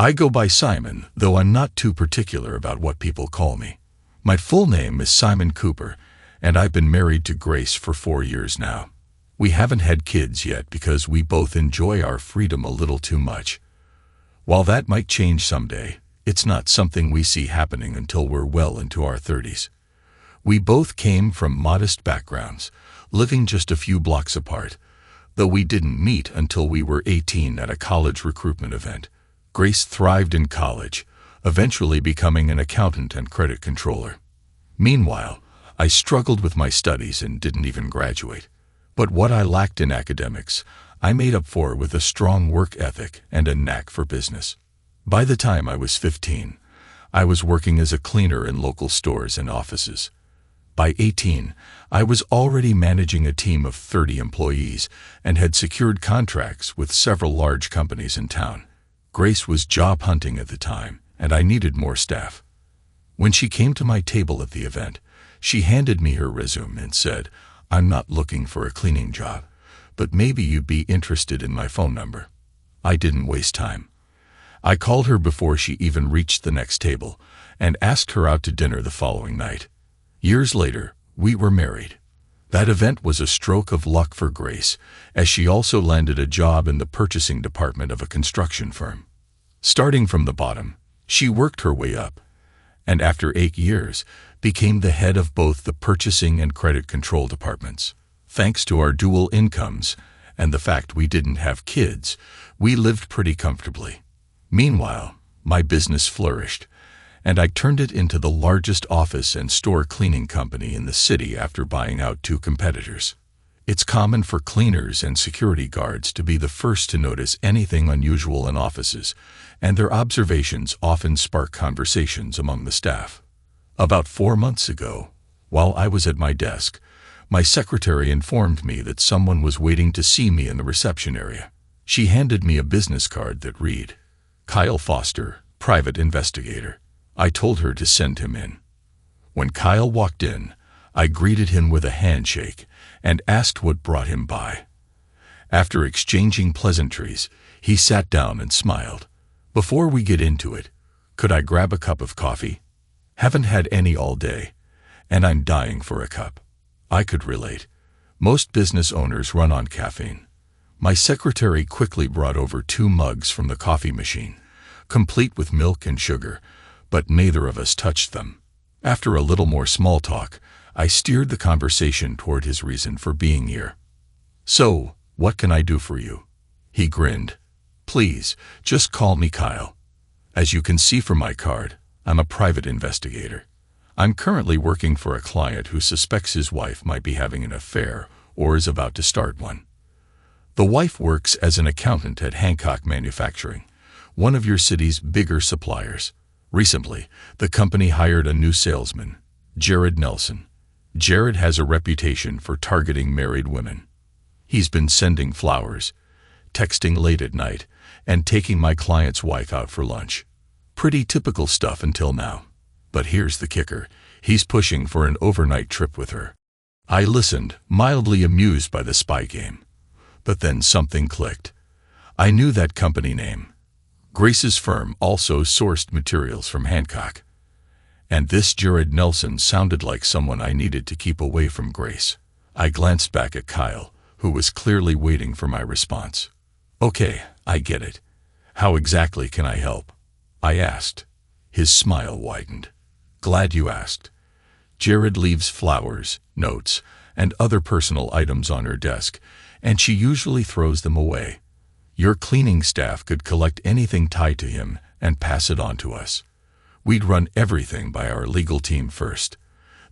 I go by Simon, though I'm not too particular about what people call me. My full name is Simon Cooper, and I've been married to Grace for 4 years now. We haven't had kids yet because we both enjoy our freedom a little too much. While that might change someday, it's not something we see happening until we're well into our 30s. We both came from modest backgrounds, living just a few blocks apart, though we didn't meet until we were 18 at a college recruitment event. Grace thrived in college, eventually becoming an accountant and credit controller. Meanwhile, I struggled with my studies and didn't even graduate. But what I lacked in academics, I made up for with a strong work ethic and a knack for business. By the time I was 15, I was working as a cleaner in local stores and offices. By 18, I was already managing a team of 30 employees and had secured contracts with several large companies in town. Grace was job hunting at the time, and I needed more staff. When she came to my table at the event, she handed me her resume and said, "I'm not looking for a cleaning job, but maybe you'd be interested in my phone number." I didn't waste time. I called her before she even reached the next table and asked her out to dinner the following night. Years later, we were married. That event was a stroke of luck for Grace, as she also landed a job in the purchasing department of a construction firm. Starting from the bottom, she worked her way up, and after 8 years, became the head of both the purchasing and credit control departments. Thanks to our dual incomes and the fact we didn't have kids, we lived pretty comfortably. Meanwhile, my business flourished, and I turned it into the largest office and store cleaning company in the city after buying out 2 competitors. It's common for cleaners and security guards to be the first to notice anything unusual in offices, and their observations often spark conversations among the staff. About 4 months ago, while I was at my desk, my secretary informed me that someone was waiting to see me in the reception area. She handed me a business card that read, "Kyle Foster, Private Investigator." I told her to send him in. When Kyle walked in, I greeted him with a handshake and asked what brought him by. After exchanging pleasantries, he sat down and smiled. "Before we get into it, could I grab a cup of coffee? Haven't had any all day, and I'm dying for a cup." I could relate. Most business owners run on caffeine. My secretary quickly brought over 2 mugs from the coffee machine, complete with milk and sugar, but neither of us touched them. After a little more small talk, I steered the conversation toward his reason for being here. "So, what can I do for you?" He grinned. "Please, just call me Kyle. As you can see from my card, I'm a private investigator. I'm currently working for a client who suspects his wife might be having an affair or is about to start one. The wife works as an accountant at Hancock Manufacturing, one of your city's bigger suppliers. Recently, the company hired a new salesman, Jared Nelson. Jared has a reputation for targeting married women. He's been sending flowers, texting late at night, and taking my client's wife out for lunch. Pretty typical stuff until now. But here's the kicker. He's pushing for an overnight trip with her. I listened, mildly amused by the spy game. But then something clicked. I knew that company name. Grace's firm also sourced materials from Hancock. And this Jared Nelson sounded like someone I needed to keep away from Grace. I glanced back at Kyle, who was clearly waiting for my response. "Okay, I get it. How exactly can I help?" I asked. His smile widened. "Glad you asked. Jared leaves flowers, notes, and other personal items on her desk, and she usually throws them away. Your cleaning staff could collect anything tied to him and pass it on to us. We'd run everything by our legal team first.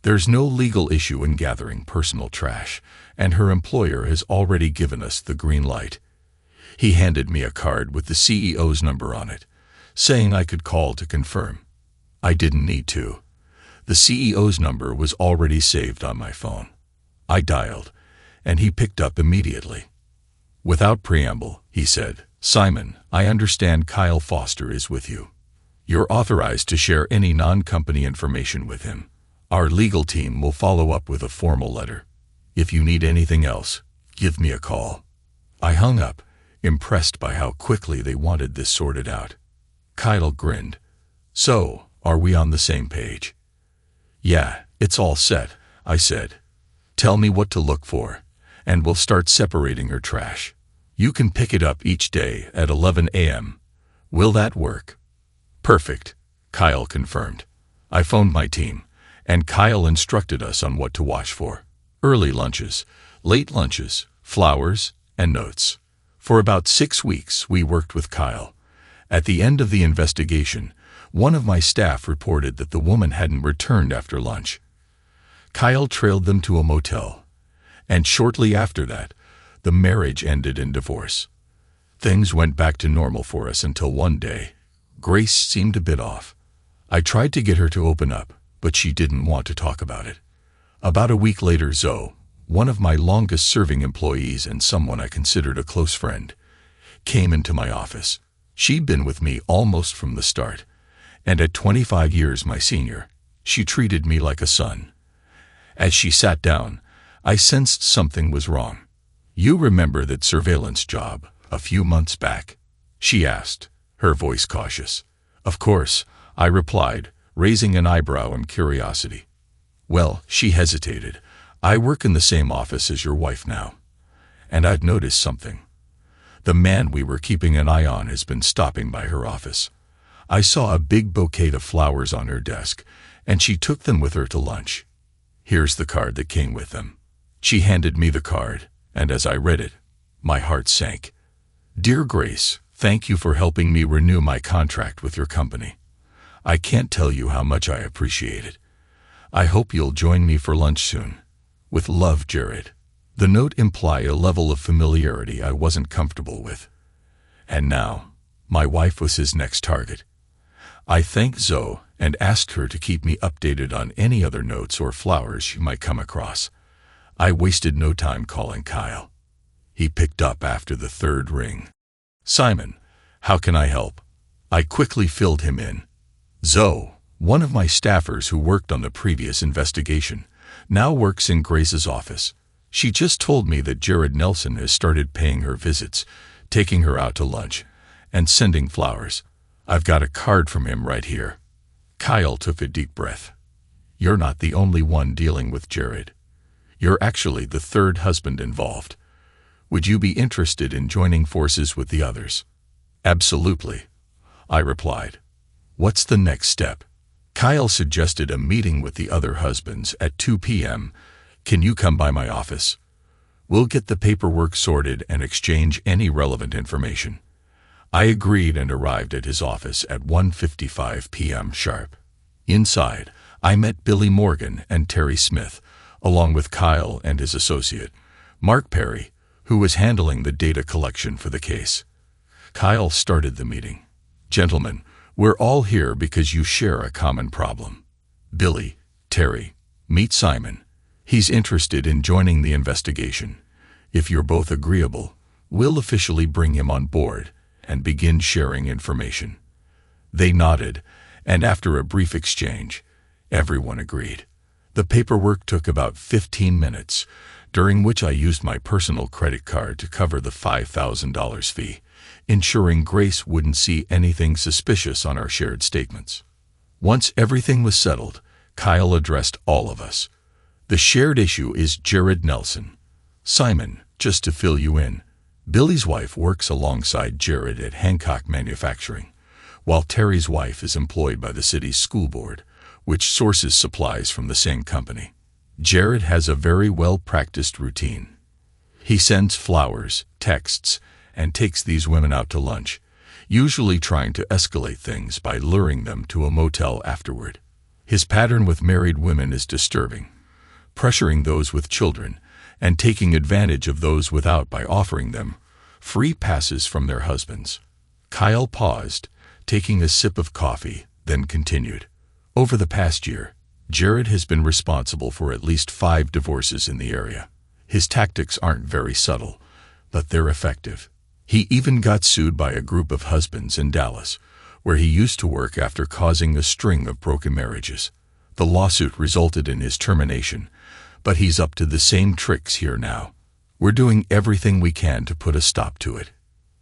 There's no legal issue in gathering personal trash, and her employer has already given us the green light." He handed me a card with the CEO's number on it, saying I could call to confirm. I didn't need to. The CEO's number was already saved on my phone. I dialed, and he picked up immediately. Without preamble, he said, "Simon, I understand Kyle Foster is with you. You're authorized to share any non-company information with him. Our legal team will follow up with a formal letter. If you need anything else, give me a call." I hung up, impressed by how quickly they wanted this sorted out. Kyle grinned. So, are we on the same page? Yeah, it's all set, I said. Tell me what to look for, and we'll start separating her trash. You can pick it up each day at 11 a.m. Will that work? Perfect, Kyle confirmed. I phoned my team, and Kyle instructed us on what to watch for. Early lunches, late lunches, flowers, and notes. For about 6 weeks, we worked with Kyle. At the end of the investigation, one of my staff reported that the woman hadn't returned after lunch. Kyle trailed them to a motel, and shortly after that, the marriage ended in divorce. Things went back to normal for us until one day, Grace seemed a bit off. I tried to get her to open up, but she didn't want to talk about it. About a week later, Zoe, one of my longest-serving employees and someone I considered a close friend, came into my office. She'd been with me almost from the start, and at 25 years my senior, she treated me like a son. As she sat down, I sensed something was wrong. You remember that surveillance job a few months back? She asked, her voice cautious. Of course, I replied, raising an eyebrow in curiosity. Well, she hesitated. I work in the same office as your wife now, and I'd noticed something. The man we were keeping an eye on has been stopping by her office. I saw a big bouquet of flowers on her desk, and she took them with her to lunch. Here's the card that came with them. She handed me the card, and as I read it, my heart sank. Dear Grace, thank you for helping me renew my contract with your company. I can't tell you how much I appreciate it. I hope you'll join me for lunch soon. With love, Jared. The note implied a level of familiarity I wasn't comfortable with. And now, my wife was his next target. I thanked Zoe and asked her to keep me updated on any other notes or flowers she might come across. I wasted no time calling Kyle. He picked up after the third ring. Simon, how can I help? I quickly filled him in. Zoe, one of my staffers who worked on the previous investigation, now works in Grace's office. She just told me that Jared Nelson has started paying her visits, taking her out to lunch, and sending flowers. I've got a card from him right here. Kyle took a deep breath. You're not the only one dealing with Jared. You're actually the third husband involved. Would you be interested in joining forces with the others? Absolutely, I replied. What's the next step? Kyle suggested a meeting with the other husbands at 2 p.m. Can you come by my office? We'll get the paperwork sorted and exchange any relevant information. I agreed and arrived at his office at 1:55 p.m. sharp. Inside, I met Billy Morgan and Terry Smith, along with Kyle and his associate, Mark Perry, who was handling the data collection for the case. Kyle started the meeting. Gentlemen, we're all here because you share a common problem. Billy, Terry, meet Simon. He's interested in joining the investigation. If you're both agreeable, we'll officially bring him on board and begin sharing information. They nodded, and after a brief exchange, everyone agreed. The paperwork took about 15 minutes, during which I used my personal credit card to cover the $5,000 fee, ensuring Grace wouldn't see anything suspicious on our shared statements. Once everything was settled, Kyle addressed all of us. The shared issue is Jared Nelson. Simon, just to fill you in, Billy's wife works alongside Jared at Hancock Manufacturing, while Terry's wife is employed by the city's school board, which sources supplies from the same company. Jared has a very well-practiced routine. He sends flowers, texts, and takes these women out to lunch, usually trying to escalate things by luring them to a motel afterward. His pattern with married women is disturbing, pressuring those with children and taking advantage of those without by offering them free passes from their husbands. Kyle paused, taking a sip of coffee, then continued. Over the past year, Jared has been responsible for at least 5 divorces in the area. His tactics aren't very subtle, but they're effective. He even got sued by a group of husbands in Dallas, where he used to work after causing a string of broken marriages. The lawsuit resulted in his termination, but he's up to the same tricks here now. We're doing everything we can to put a stop to it.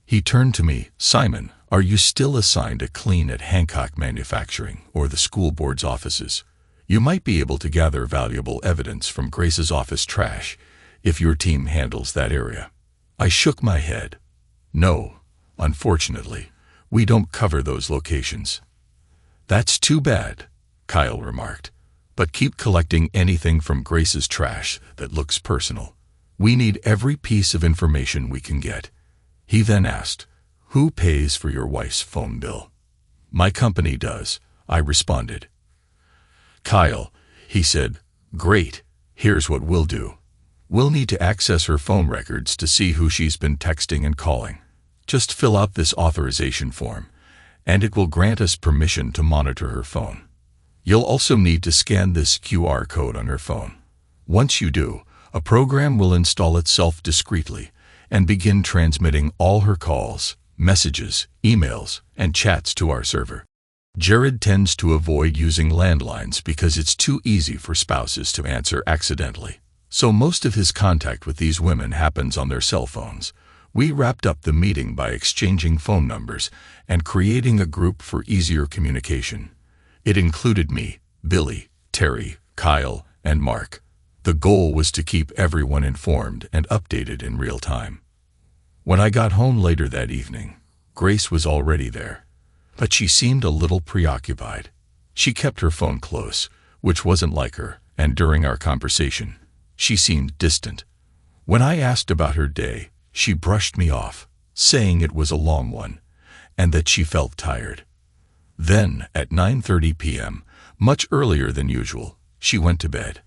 He turned to me. "Simon, are you still assigned a clean at Hancock Manufacturing or the school board's offices? You might be able to gather valuable evidence from Grace's office trash if your team handles that area." I shook my head. "No, unfortunately, we don't cover those locations." "That's too bad," Kyle remarked. "But keep collecting anything from Grace's trash that looks personal. We need every piece of information we can get." He then asked, "Who pays for your wife's phone bill?" "My company does," I responded. "Kyle," he said, "great, here's what we'll do. We'll need to access her phone records to see who she's been texting and calling. Just fill out this authorization form, and it will grant us permission to monitor her phone. You'll also need to scan this QR code on her phone. Once you do, a program will install itself discreetly and begin transmitting all her calls, messages, emails, and chats to our server. Jared tends to avoid using landlines because it's too easy for spouses to answer accidentally, so most of his contact with these women happens on their cell phones. We wrapped up the meeting by exchanging phone numbers and creating a group for easier communication. It included me, Billy, Terry, Kyle, and Mark. The goal was to keep everyone informed and updated in real time. When I got home later that evening, Grace was already there, but she seemed a little preoccupied. She kept her phone close, which wasn't like her, and during our conversation, she seemed distant. When I asked about her day, she brushed me off, saying it was a long one, and that she felt tired. Then, at 9:30 p.m., much earlier than usual, she went to bed.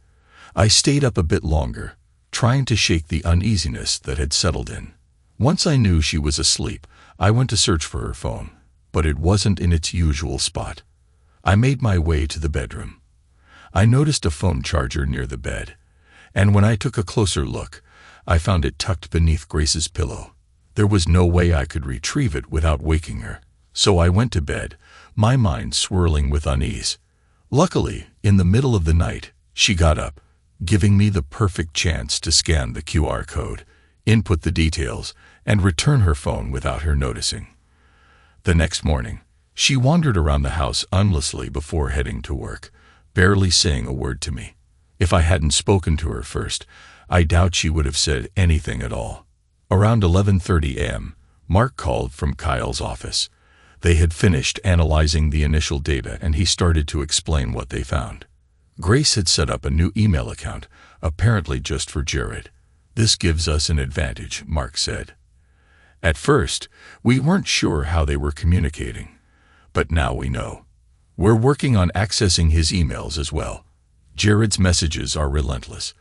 I stayed up a bit longer, trying to shake the uneasiness that had settled in. Once I knew she was asleep, I went to search for her phone, but it wasn't in its usual spot. I made my way to the bedroom. I noticed a phone charger near the bed, and when I took a closer look, I found it tucked beneath Grace's pillow. There was no way I could retrieve it without waking her, so I went to bed, my mind swirling with unease. Luckily, in the middle of the night, she got up, giving me the perfect chance to scan the QR code, input the details, and return her phone without her noticing. The next morning, she wandered around the house aimlessly before heading to work, barely saying a word to me. If I hadn't spoken to her first, I doubt she would have said anything at all. Around 11:30 a.m., Mark called from Kyle's office. They had finished analyzing the initial data and he started to explain what they found. Grace had set up a new email account, apparently just for Jared. "This gives us an advantage," Mark said. "At first, we weren't sure how they were communicating, but now we know. We're working on accessing his emails as well. Jared's messages are relentless.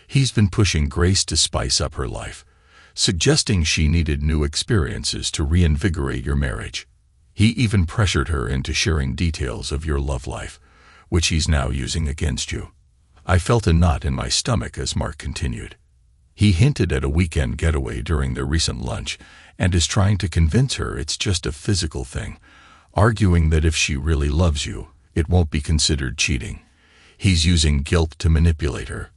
He's been pushing Grace to spice up her life, suggesting she needed new experiences to reinvigorate your marriage. He even pressured her into sharing details of your love life, which he's now using against you." I felt a knot in my stomach as Mark continued. "He hinted at a weekend getaway during their recent lunch and is trying to convince her it's just a physical thing, arguing that if she really loves you, it won't be considered cheating. He's using guilt to manipulate her."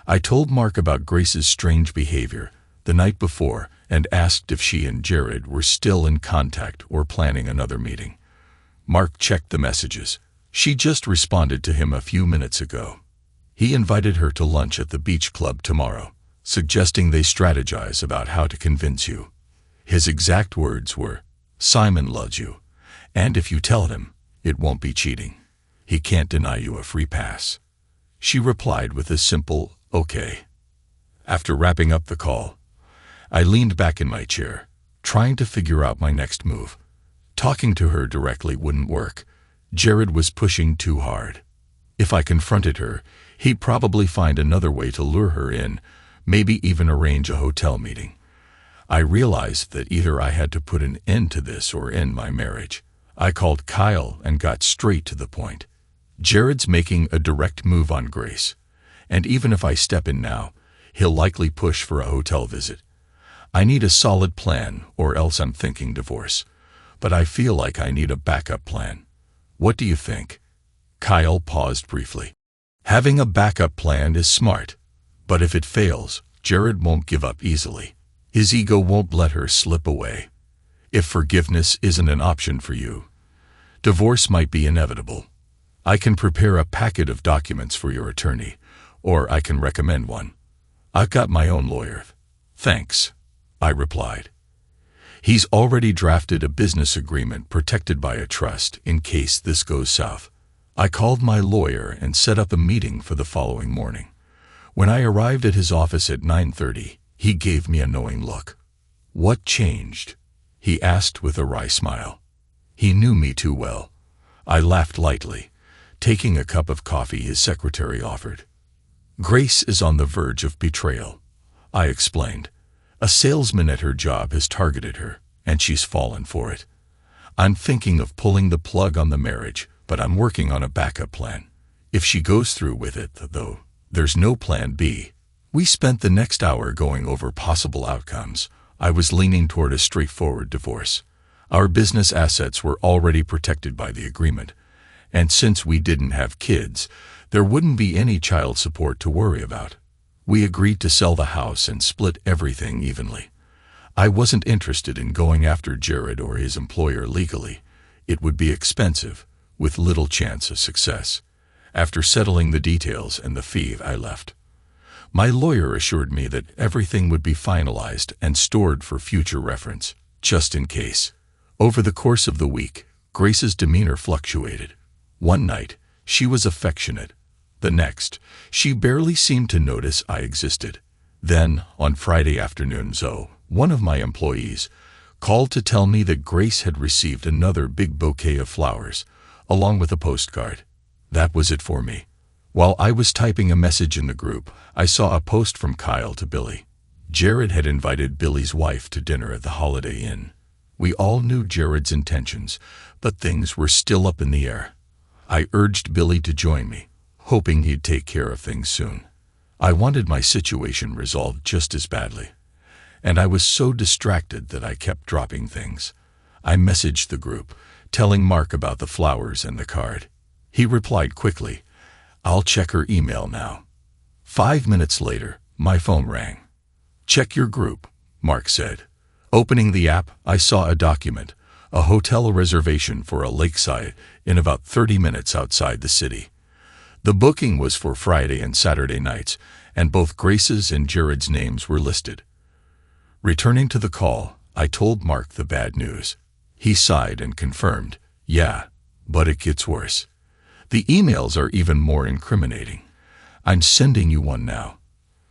I told Mark about Grace's strange behavior the night before and asked if she and Jared were still in contact or planning another meeting. Mark checked the messages. She just responded to him a few minutes ago. He invited her to lunch at the beach club tomorrow, suggesting they strategize about how to convince you. His exact words were, "Simon loves you, and if you tell him, it won't be cheating. He can't deny you a free pass." She replied with a simple, "Okay." After wrapping up the call, I leaned back in my chair, trying to figure out my next move. Talking to her directly wouldn't work. Jared was pushing too hard. If I confronted her, he'd probably find another way to lure her in, maybe even arrange a hotel meeting. I realized that either I had to put an end to this or end my marriage. I called Kyle and got straight to the point. Jared's making a direct move on Grace, and even if I step in now, he'll likely push for a hotel visit. I need a solid plan, or else I'm thinking divorce. But I feel like I need a backup plan. What do you think? Kyle paused briefly. Having a backup plan is smart, but if it fails, Jared won't give up easily. His ego won't let her slip away. If forgiveness isn't an option for you, divorce might be inevitable. I can prepare a packet of documents for your attorney, or I can recommend one. I've got my own lawyer. Thanks, I replied. He's already drafted a business agreement protected by a trust in case this goes south. I called my lawyer and set up a meeting for the following morning. When I arrived at his office at 9:30, he gave me a knowing look. "What changed?" he asked with a wry smile. He knew me too well. I laughed lightly, taking a cup of coffee his secretary offered. "Grace is on the verge of betrayal," I explained. "A salesman at her job has targeted her, and she's fallen for it. I'm thinking of pulling the plug on the marriage, but I'm working on a backup plan. If she goes through with it, though, there's no plan B." We spent the next hour going over possible outcomes. I was leaning toward a straightforward divorce. Our business assets were already protected by the agreement, and since we didn't have kids, there wouldn't be any child support to worry about. We agreed to sell the house and split everything evenly. I wasn't interested in going after Jared or his employer legally. It would be expensive, with little chance of success. After settling the details and the fee, I left. My lawyer assured me that everything would be finalized and stored for future reference, just in case. Over the course of the week, Grace's demeanor fluctuated. One night, she was affectionate. The next, she barely seemed to notice I existed. Then, on Friday afternoon, Zoe, one of my employees, called to tell me that Grace had received another big bouquet of flowers, along with a postcard. That was it for me. While I was typing a message in the group, I saw a post from Kyle to Billy. Jared had invited Billy's wife to dinner at the Holiday Inn. We all knew Jared's intentions, but things were still up in the air. I urged Billy to join me, hoping he'd take care of things soon. I wanted my situation resolved just as badly, and I was so distracted that I kept dropping things. I messaged the group, telling Mark about the flowers and the card. He replied quickly, "I'll check her email now." 5 minutes later, my phone rang. "Check your group," Mark said. Opening the app, I saw a document, a hotel reservation for a lakeside in about 30 minutes outside the city. The booking was for Friday and Saturday nights, and both Grace's and Jared's names were listed. Returning to the call, I told Mark the bad news. He sighed and confirmed, "Yeah, but it gets worse. The emails are even more incriminating. I'm sending you one now."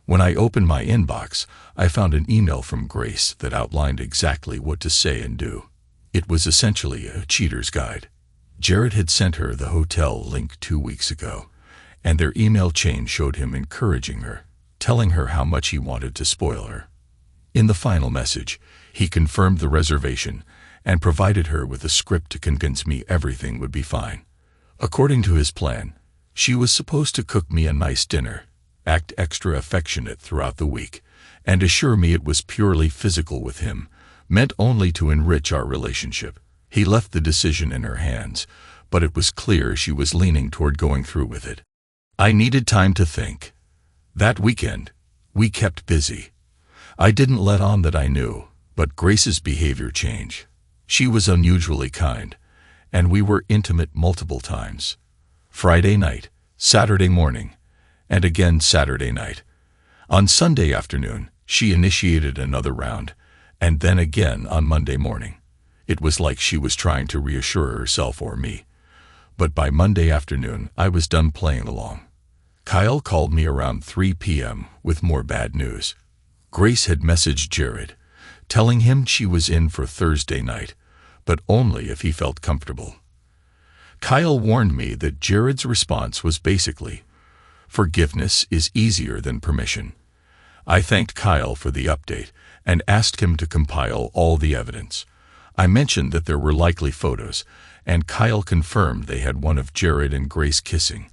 When I opened my inbox, I found an email from Grace that outlined exactly what to say and do. It was essentially a cheater's guide. Jared had sent her the hotel link 2 weeks ago, and their email chain showed him encouraging her, telling her how much he wanted to spoil her. In the final message, he confirmed the reservation and provided her with a script to convince me everything would be fine. According to his plan, she was supposed to cook me a nice dinner, act extra affectionate throughout the week, and assure me it was purely physical with him, meant only to enrich our relationship. He left the decision in her hands, but it was clear she was leaning toward going through with it. I needed time to think. That weekend, we kept busy. I didn't let on that I knew, but Grace's behavior changed. She was unusually kind, and we were intimate multiple times. Friday night, Saturday morning, and again Saturday night. On Sunday afternoon, she initiated another round, and then again on Monday morning. It was like she was trying to reassure herself or me. But by Monday afternoon, I was done playing along. Kyle called me around 3 p.m. with more bad news. Grace had messaged Jared, telling him she was in for Thursday night, but only if he felt comfortable. Kyle warned me that Jared's response was basically, "Forgiveness is easier than permission." I thanked Kyle for the update and asked him to compile all the evidence. I mentioned that there were likely photos, and Kyle confirmed they had one of Jared and Grace kissing,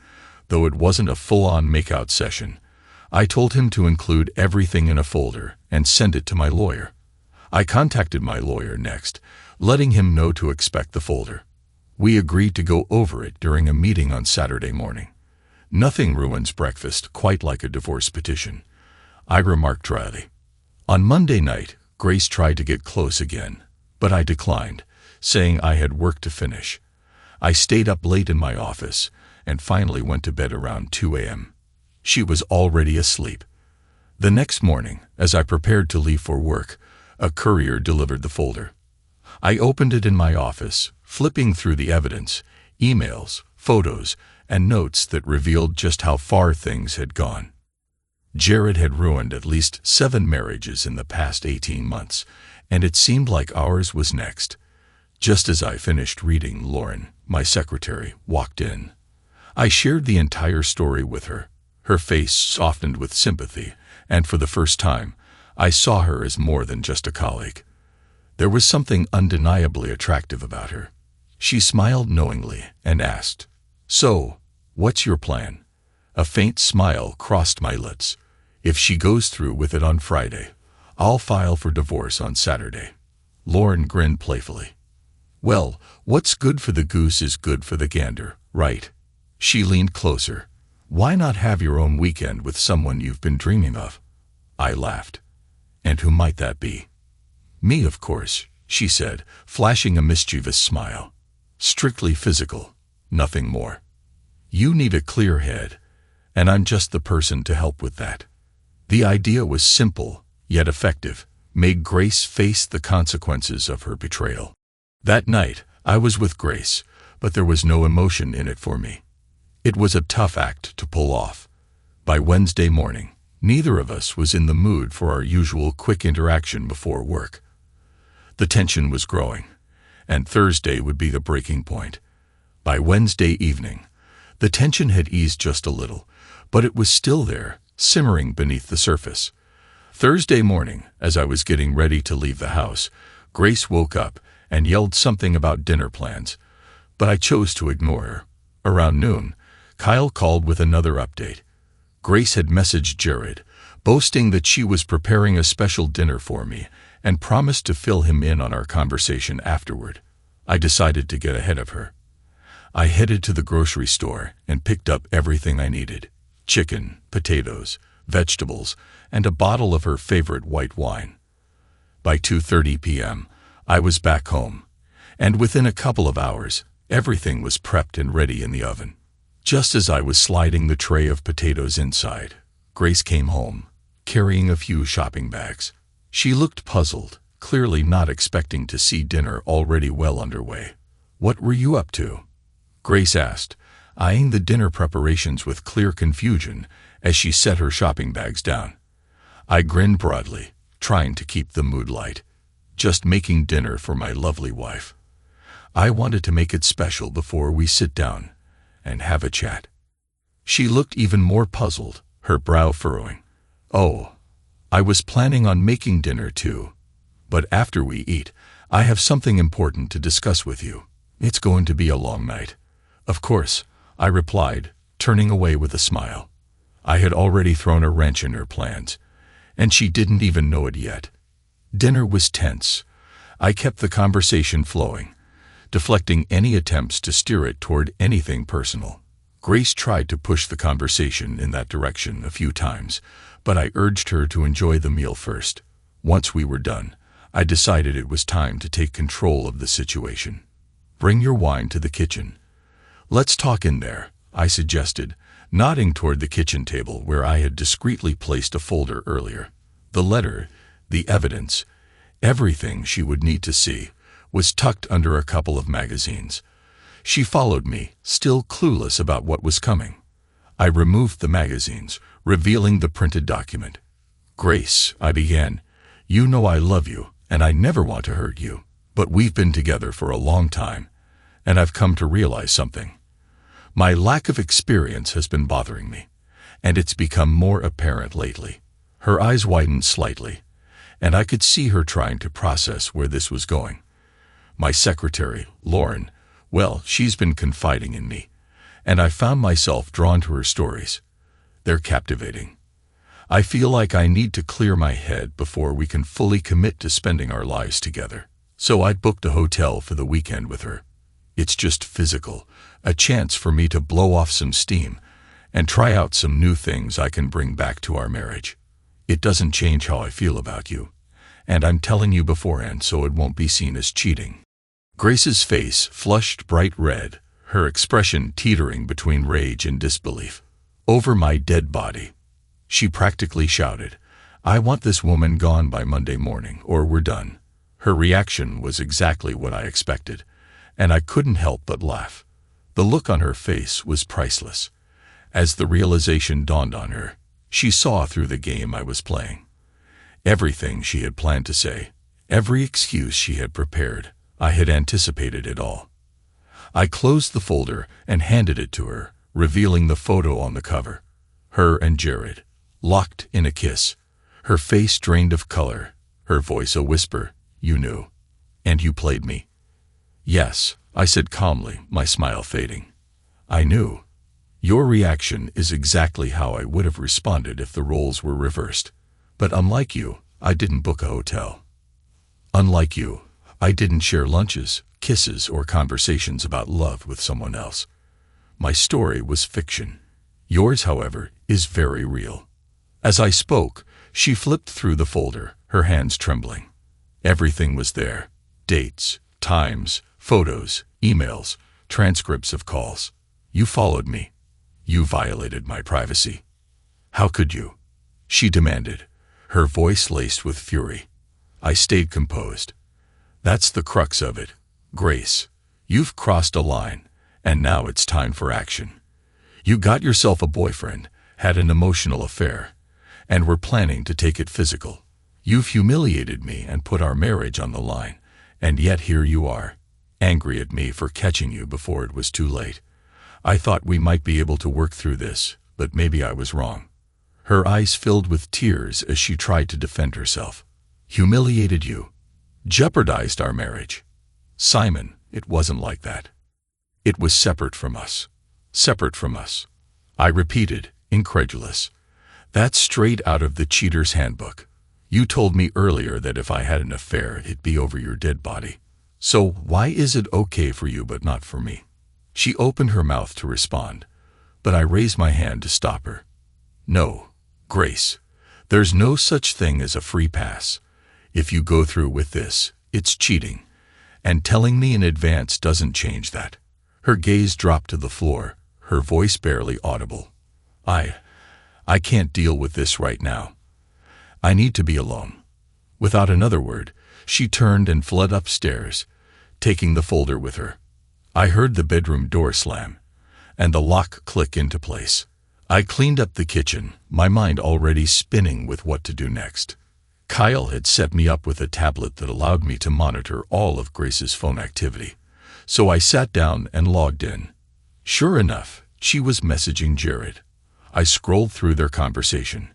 though it wasn't a full-on makeout session. I told him to include everything in a folder and send it to my lawyer. I contacted my lawyer next, letting him know to expect the folder. We agreed to go over it during a meeting on Saturday morning. Nothing ruins breakfast quite like a divorce petition, I remarked dryly. On Monday night, Grace tried to get close again, but I declined, saying I had work to finish. I stayed up late in my office and finally went to bed around 2 a.m. She was already asleep. The next morning, as I prepared to leave for work, a courier delivered the folder. I opened it in my office, flipping through the evidence, emails, photos, and notes that revealed just how far things had gone. Jared had ruined at least 7 marriages in the past 18 months, and it seemed like ours was next. Just as I finished reading, Lauren, my secretary, walked in. I shared the entire story with her. Her face softened with sympathy, and for the first time, I saw her as more than just a colleague. There was something undeniably attractive about her. She smiled knowingly and asked, "So, what's your plan?" A faint smile crossed my lips. "If she goes through with it on Friday, I'll file for divorce on Saturday." Lauren grinned playfully. "Well, what's good for the goose is good for the gander, right?" She leaned closer. "Why not have your own weekend with someone you've been dreaming of?" I laughed. "And who might that be?" "Me, of course," she said, flashing a mischievous smile. "Strictly physical, nothing more. You need a clear head, and I'm just the person to help with that." The idea was simple, yet effective, made Grace face the consequences of her betrayal. That night, I was with Grace, but there was no emotion in it for me. It was a tough act to pull off. By Wednesday morning, neither of us was in the mood for our usual quick interaction before work. The tension was growing, and Thursday would be the breaking point. By Wednesday evening, the tension had eased just a little, but it was still there, simmering beneath the surface. Thursday morning, as I was getting ready to leave the house, Grace woke up and yelled something about dinner plans, but I chose to ignore her. Around noon, Kyle called with another update. Grace had messaged Jared, boasting that she was preparing a special dinner for me and promised to fill him in on our conversation afterward. I decided to get ahead of her. I headed to the grocery store and picked up everything I needed: chicken, potatoes, vegetables, and a bottle of her favorite white wine. By 2:30 p.m., I was back home, and within a couple of hours, everything was prepped and ready in the oven. Just as I was sliding the tray of potatoes inside, Grace came home, carrying a few shopping bags. She looked puzzled, clearly not expecting to see dinner already well underway. "What were you up to?" Grace asked, eyeing the dinner preparations with clear confusion as she set her shopping bags down. I grinned broadly, trying to keep the mood light. "Just making dinner for my lovely wife. I wanted to make it special before we sit down and have a chat." She looked even more puzzled, her brow furrowing. "Oh, I was planning on making dinner too. But after we eat, I have something important to discuss with you. It's going to be a long night." "Of course," I replied, turning away with a smile. I had already thrown a wrench in her plans, and she didn't even know it yet. Dinner was tense. I kept the conversation flowing, deflecting any attempts to steer it toward anything personal. Grace tried to push the conversation in that direction a few times, but I urged her to enjoy the meal first. Once we were done, I decided it was time to take control of the situation. "Bring your wine to the kitchen. Let's talk in there," I suggested, nodding toward the kitchen table where I had discreetly placed a folder earlier. The letter, the evidence, everything she would need to see, was tucked under a couple of magazines. She followed me, still clueless about what was coming. I removed the magazines, revealing the printed document. "Grace," I began, "you know I love you, and I never want to hurt you. But we've been together for a long time, and I've come to realize something. My lack of experience has been bothering me, and it's become more apparent lately." Her eyes widened slightly, and I could see her trying to process where this was going. "My secretary, Lauren, well, she's been confiding in me, and I found myself drawn to her stories. They're captivating. I feel like I need to clear my head before we can fully commit to spending our lives together. So I booked a hotel for the weekend with her. It's just physical, a chance for me to blow off some steam and try out some new things I can bring back to our marriage. It doesn't change how I feel about you, and I'm telling you beforehand so it won't be seen as cheating." Grace's face flushed bright red, her expression teetering between rage and disbelief. "Over my dead body," she practically shouted. "I want this woman gone by Monday morning, or we're done." Her reaction was exactly what I expected, and I couldn't help but laugh. The look on her face was priceless. As the realization dawned on her, she saw through the game I was playing. Everything she had planned to say, every excuse she had prepared, I had anticipated it all. I closed the folder and handed it to her, revealing the photo on the cover. Her and Jared, locked in a kiss, her face drained of color, her voice a whisper. "You knew. And you played me." "Yes," I said calmly, my smile fading. "I knew. Your reaction is exactly how I would have responded if the roles were reversed. But unlike you, I didn't book a hotel. Unlike you, I didn't share lunches, kisses, or conversations about love with someone else. My story was fiction. Yours, however, is very real." As I spoke, she flipped through the folder, her hands trembling. Everything was there: dates, times, photos, emails, transcripts of calls. "You followed me. You violated my privacy. How could you?" she demanded, her voice laced with fury. I stayed composed. "That's the crux of it, Grace. You've crossed a line, and now it's time for action. You got yourself a boyfriend, had an emotional affair, and were planning to take it physical. You've humiliated me and put our marriage on the line, and yet here you are, angry at me for catching you before it was too late. I thought we might be able to work through this, but maybe I was wrong." Her eyes filled with tears as she tried to defend herself. "Humiliated you? Jeopardized our marriage? Simon, it wasn't like that. It was separate from us. Separate from us," I repeated, incredulous. "That's straight out of the cheater's handbook. You told me earlier that if I had an affair, it'd be over your dead body. So why is it okay for you but not for me?" She opened her mouth to respond, but I raised my hand to stop her. "No, Grace, there's no such thing as a free pass. If you go through with this, it's cheating, and telling me in advance doesn't change that." Her gaze dropped to the floor, her voice barely audible. I can't deal with this right now. I need to be alone." Without another word, she turned and fled upstairs, taking the folder with her. I heard the bedroom door slam, and the lock click into place. I cleaned up the kitchen, my mind already spinning with what to do next. Kyle had set me up with a tablet that allowed me to monitor all of Grace's phone activity, so I sat down and logged in. Sure enough, she was messaging Jared. I scrolled through their conversation.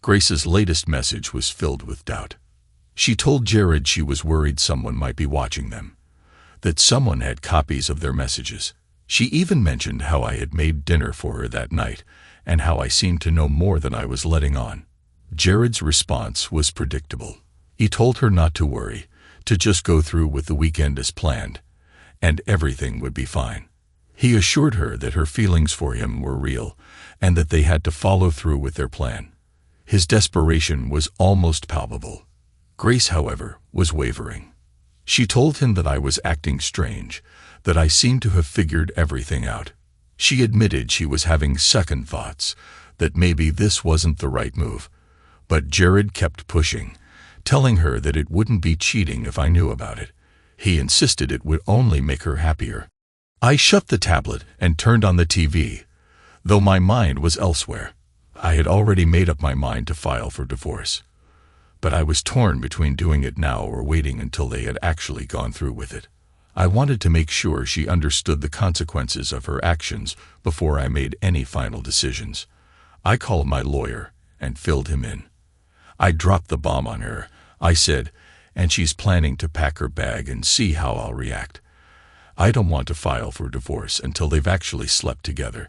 Grace's latest message was filled with doubt. She told Jared she was worried someone might be watching them, that someone had copies of their messages. She even mentioned how I had made dinner for her that night, and how I seemed to know more than I was letting on. Jared's response was predictable. He told her not to worry, to just go through with the weekend as planned, and everything would be fine. He assured her that her feelings for him were real, and that they had to follow through with their plan. His desperation was almost palpable. Grace, however, was wavering. She told him that I was acting strange, that I seemed to have figured everything out. She admitted she was having second thoughts, that maybe this wasn't the right move. But Jared kept pushing, telling her that it wouldn't be cheating if I knew about it. He insisted it would only make her happier. I shut the tablet and turned on the TV, though my mind was elsewhere. I had already made up my mind to file for divorce, but I was torn between doing it now or waiting until they had actually gone through with it. I wanted to make sure she understood the consequences of her actions before I made any final decisions. I called my lawyer and filled him in. I dropped the bomb on her. I said, "And she's planning to pack her bag and see how I'll react. I don't want to file for divorce until they've actually slept together,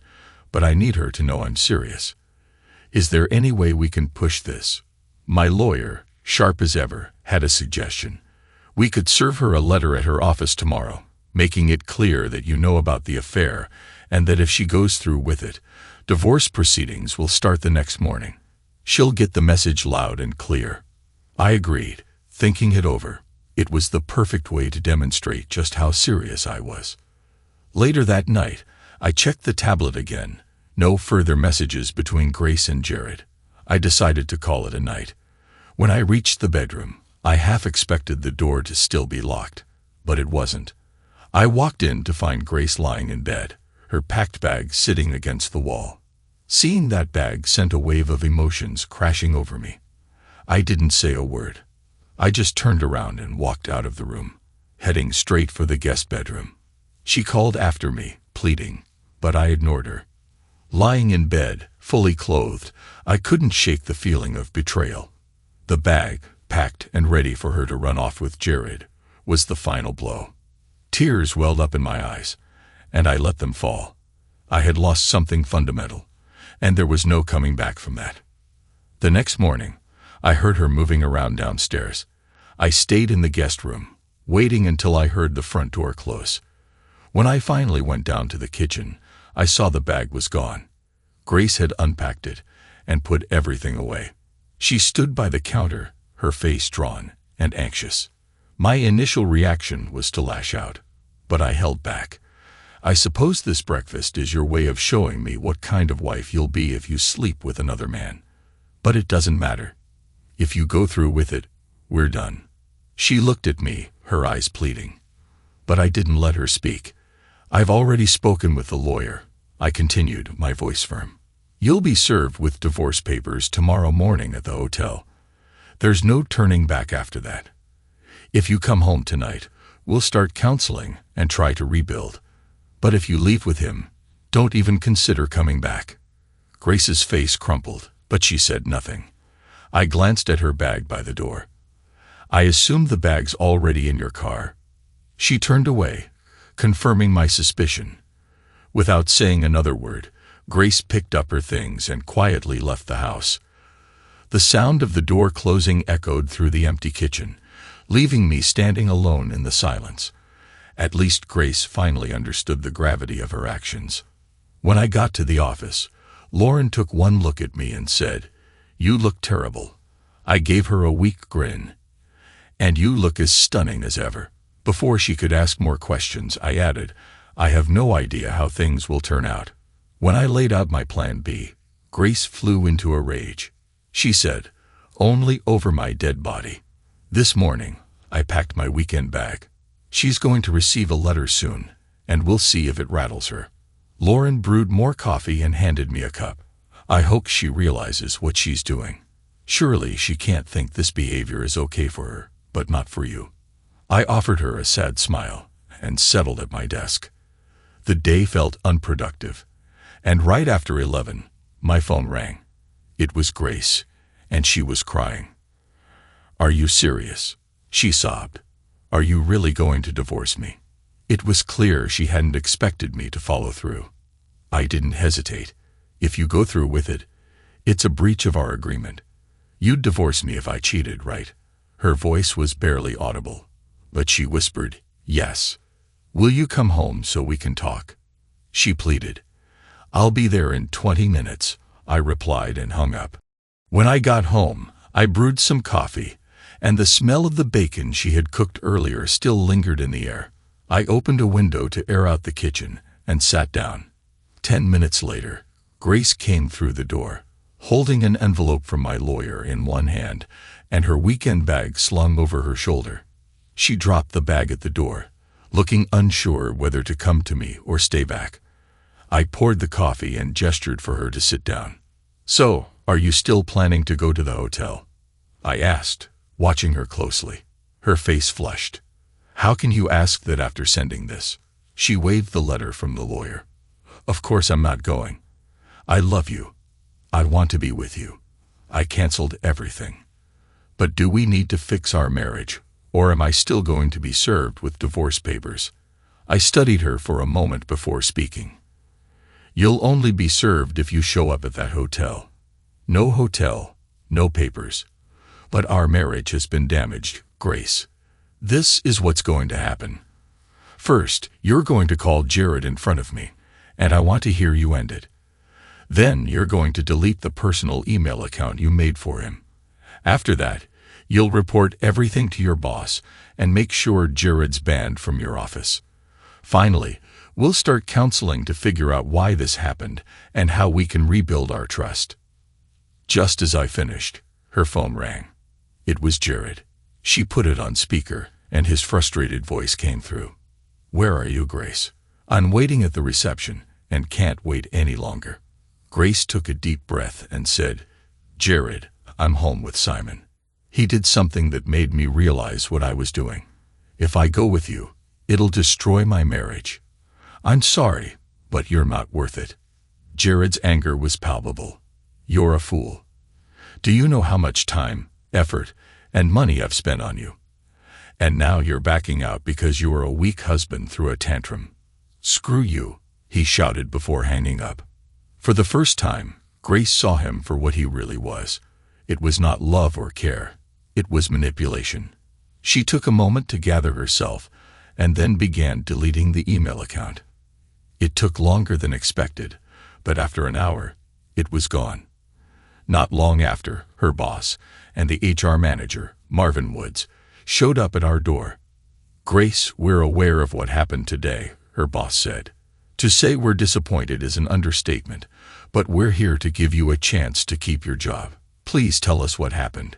but I need her to know I'm serious. Is there any way we can push this?" My lawyer, sharp as ever, had a suggestion. "We could serve her a letter at her office tomorrow, making it clear that you know about the affair and that if she goes through with it, divorce proceedings will start the next morning. She'll get the message loud and clear." I agreed, Thinking it over, it was the perfect way to demonstrate just how serious I was. Later that night, I checked the tablet again. No further messages between Grace and Jared. I decided to call it a night. When I reached the bedroom, I half expected the door to still be locked, but it wasn't. I walked in to find Grace lying in bed, her packed bag sitting against the wall. Seeing that bag sent a wave of emotions crashing over me. I didn't say a word. I just turned around and walked out of the room, heading straight for the guest bedroom. She called after me, pleading, but I ignored her. Lying in bed, fully clothed, I couldn't shake the feeling of betrayal. The bag, packed and ready for her to run off with Jared, was the final blow. Tears welled up in my eyes, and I let them fall. I had lost something fundamental, and there was no coming back from that. The next morning, I heard her moving around downstairs. I stayed in the guest room, waiting until I heard the front door close. When I finally went down to the kitchen, I saw the bag was gone. Grace had unpacked it and put everything away. She stood by the counter, her face drawn and anxious. My initial reaction was to lash out, but I held back. I suppose this breakfast is your way of showing me what kind of wife you'll be if you sleep with another man. But it doesn't matter. If you go through with it, we're done. She looked at me, her eyes pleading. But I didn't let her speak. I've already spoken with the lawyer, I continued, my voice firm. You'll be served with divorce papers tomorrow morning at the hotel. There's no turning back after that. If you come home tonight, we'll start counseling and try to rebuild. But if you leave with him, don't even consider coming back. Grace's face crumpled, but she said nothing. I glanced at her bag by the door. I assume the bag's already in your car. She turned away, confirming my suspicion. Without saying another word, Grace picked up her things and quietly left the house. The sound of the door closing echoed through the empty kitchen, leaving me standing alone in the silence. At least Grace finally understood the gravity of her actions. When I got to the office, Lauren took one look at me and said, "You look terrible." I gave her a weak grin. "And you look as stunning as ever." Before she could ask more questions, I added, "I have no idea how things will turn out." When I laid out my plan B, Grace flew into a rage. She said, "Only over my dead body." This morning, I packed my weekend bag. She's going to receive a letter soon, and we'll see if it rattles her. Lauren brewed more coffee and handed me a cup. I hope she realizes what she's doing. Surely she can't think this behavior is okay for her, but not for you. I offered her a sad smile and settled at my desk. The day felt unproductive, and right after 11, my phone rang. It was Grace, and she was crying. "Are you serious?" she sobbed. "Are you really going to divorce me?" It was clear she hadn't expected me to follow through. I didn't hesitate. "If you go through with it, it's a breach of our agreement. You'd divorce me if I cheated, right?" Her voice was barely audible, but she whispered, "Yes." "Will you come home so we can talk?" she pleaded. "I'll be there in 20 minutes, I replied and hung up. When I got home, I brewed some coffee, and the smell of the bacon she had cooked earlier still lingered in the air. I opened a window to air out the kitchen and sat down. 10 minutes later, Grace came through the door, holding an envelope from my lawyer in one hand and her weekend bag slung over her shoulder. She dropped the bag at the door, looking unsure whether to come to me or stay back. I poured the coffee and gestured for her to sit down. "So, are you still planning to go to the hotel?" I asked, watching her closely. Her face flushed. "How can you ask that after sending this?" She waved the letter from the lawyer. "Of course I'm not going. I love you. I want to be with you. I canceled everything. But do we need to fix our marriage, or am I still going to be served with divorce papers?" I studied her for a moment before speaking. "You'll only be served if you show up at that hotel. No hotel, no papers. But our marriage has been damaged, Grace. This is what's going to happen. First, you're going to call Jared in front of me, and I want to hear you end it. Then you're going to delete the personal email account you made for him. After that, You'll report everything to your boss and make sure Jared's banned from your office. Finally, we'll start counseling to figure out why this happened and how we can rebuild our trust." Just as I finished, her phone rang. It was Jared. She put it on speaker, and his frustrated voice came through. "Where are you, Grace? I'm waiting at the reception and can't wait any longer." Grace took a deep breath and said, "Jared, I'm home with Simon. He did something that made me realize what I was doing. If I go with you, it'll destroy my marriage. I'm sorry, but you're not worth it." Jared's anger was palpable. "You're a fool. Do you know how much time, effort, and money I've spent on you? And now you're backing out because you were a weak husband through a tantrum. Screw you," he shouted before hanging up. For the first time, Grace saw him for what he really was. It was not love or care. It was manipulation. She took a moment to gather herself and then began deleting the email account. It took longer than expected, but after an hour, it was gone. Not long after, her boss and the HR manager, Marvin Woods, showed up at our door. "Grace, we're aware of what happened today," her boss said. "To say we're disappointed is an understatement, but we're here to give you a chance to keep your job. Please tell us what happened."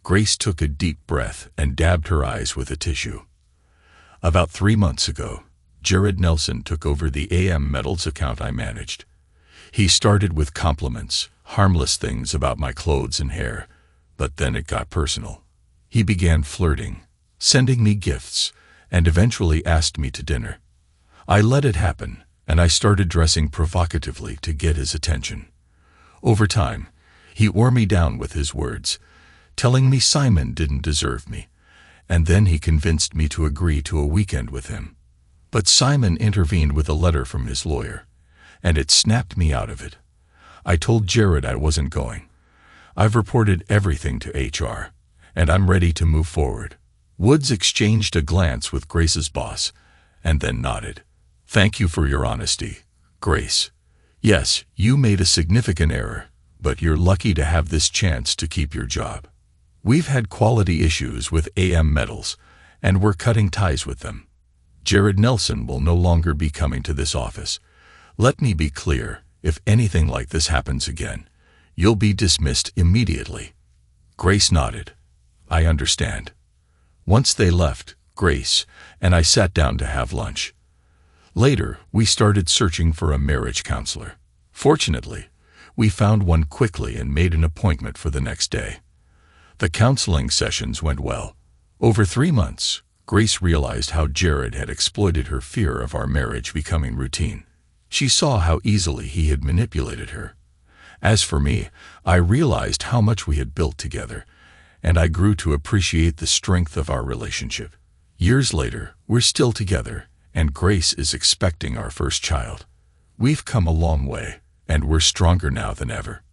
Grace took a deep breath and dabbed her eyes with a tissue. "About 3 months ago, Jared Nelson took over the AM Metals account I managed. He started with compliments, harmless things about my clothes and hair, but then it got personal. He began flirting, sending me gifts, and eventually asked me to dinner. I let it happen, and I started dressing provocatively to get his attention. Over time, he wore me down with his words, telling me Simon didn't deserve me, and then he convinced me to agree to a weekend with him. But Simon intervened with a letter from his lawyer, and it snapped me out of it. I told Jared I wasn't going. I've reported everything to HR, and I'm ready to move forward." Woods exchanged a glance with Grace's boss, and then nodded. "Thank you for your honesty, Grace. Yes, you made a significant error, but you're lucky to have this chance to keep your job. We've had quality issues with AM Metals, and we're cutting ties with them. Jared Nelson will no longer be coming to this office. Let me be clear, if anything like this happens again, you'll be dismissed immediately." Grace nodded. "I understand." Once they left, Grace and I sat down to have lunch. Later, we started searching for a marriage counselor. Fortunately, we found one quickly and made an appointment for the next day. The counseling sessions went well. Over 3 months, Grace realized how Jared had exploited her fear of our marriage becoming routine. She saw how easily he had manipulated her. As for me, I realized how much we had built together, and I grew to appreciate the strength of our relationship. Years later, we're still together, and Grace is expecting our first child. We've come a long way, and we're stronger now than ever.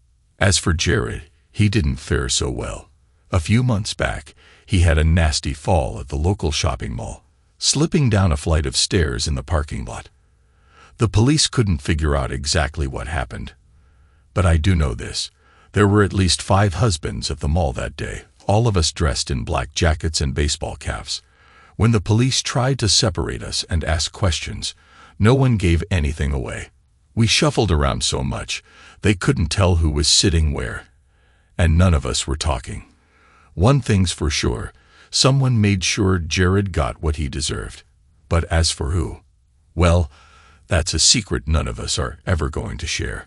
As for Jared, he didn't fare so well. A few months back, he had a nasty fall at the local shopping mall, slipping down a flight of stairs in the parking lot. The police couldn't figure out exactly what happened. But I do know this. There were at least 5 husbands at the mall that day, all of us dressed in black jackets and baseball caps. When the police tried to separate us and ask questions, no one gave anything away. We shuffled around so much, they couldn't tell who was sitting where. And none of us were talking. One thing's for sure, someone made sure Jared got what he deserved. But as for who, well, that's a secret none of us are ever going to share.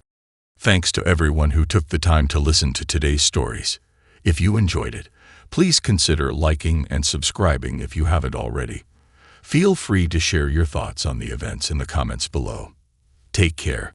Thanks to everyone who took the time to listen to today's stories. If you enjoyed it, please consider liking and subscribing if you haven't already. Feel free to share your thoughts on the events in the comments below. Take care.